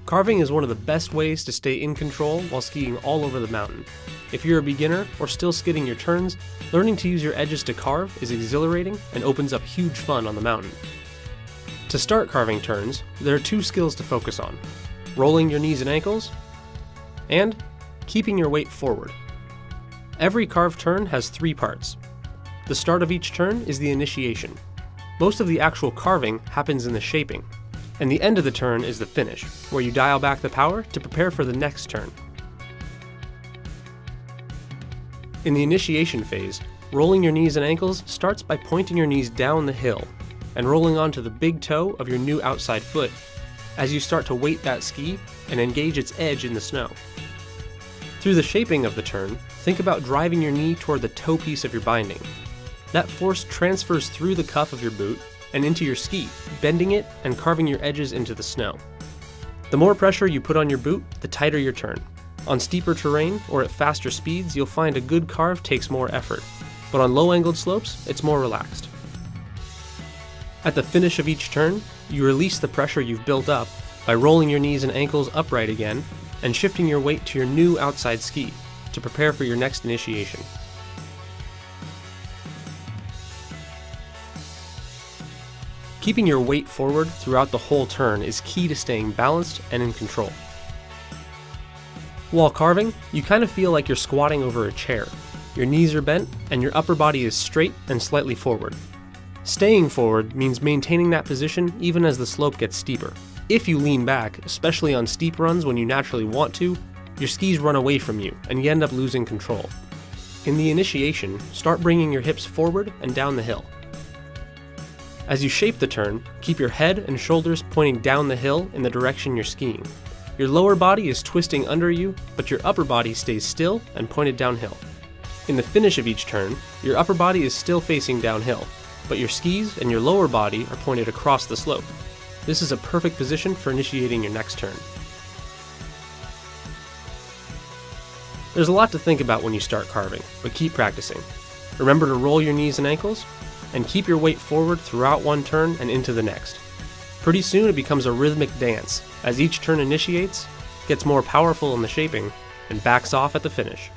Carving is one of the best ways to stay in control while skiing all over the mountain. If you're a beginner or still skidding your turns, learning to use your edges to carve is exhilarating and opens up huge fun on the mountain. To start carving turns, there are two skills to focus on: rolling your knees and ankles, and keeping your weight forward. Every carved turn has three parts. The start of each turn is the initiation. Most of the actual carving happens in the shaping, and the end of the turn is the finish, where you dial back the power to prepare for the next turn. In the initiation phase, rolling your knees and ankles starts by pointing your knees down the hill and rolling onto the big toe of your new outside foot as you start to weight that ski and engage its edge in the snow. Through the shaping of the turn, think about driving your knee toward the toe piece of your binding. That force transfers through the cuff of your boot and into your ski, bending it and carving your edges into the snow. The more pressure you put on your boot, the tighter your turn. On steeper terrain or at faster speeds, you'll find a good carve takes more effort, but on low-angled slopes, it's more relaxed. At the finish of each turn, you release the pressure you've built up by rolling your knees and ankles upright again and shifting your weight to your new outside ski to prepare for your next initiation. Keeping your weight forward throughout the whole turn is key to staying balanced and in control. While carving, you kind of feel like you're squatting over a chair. Your knees are bent and your upper body is straight and slightly forward. Staying forward means maintaining that position even as the slope gets steeper. If you lean back, especially on steep runs when you naturally want to, your skis run away from you and you end up losing control. In the initiation, start bringing your hips forward and down the hill. As you shape the turn, keep your head and shoulders pointing down the hill in the direction you're skiing. Your lower body is twisting under you, but your upper body stays still and pointed downhill. In the finish of each turn, your upper body is still facing downhill, but your skis and your lower body are pointed across the slope. This is a perfect position for initiating your next turn. There's a lot to think about when you start carving, but keep practicing. Remember to roll your knees and ankles, and keep your weight forward throughout one turn and into the next. Pretty soon it becomes a rhythmic dance, as each turn initiates, gets more powerful in the shaping, and backs off at the finish.